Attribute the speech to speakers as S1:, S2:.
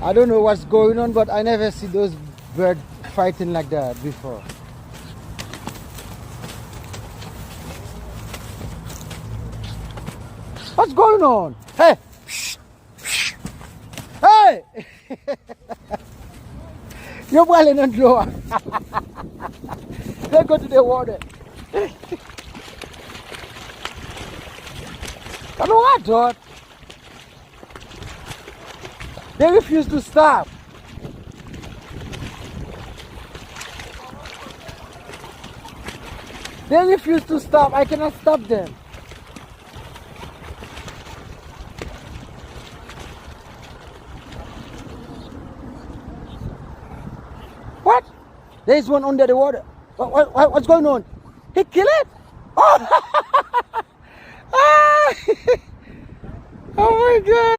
S1: I don't know what's going on, but I never see those birds fighting like that before. What's going on? Hey! Hey! You're boiling on floor. Don't go to the water. I know what, Todd. They refuse to stop. They refuse to stop. I cannot stop them. What? There's one under the water. What's going on? He killed it? Oh! Ah! Oh my God!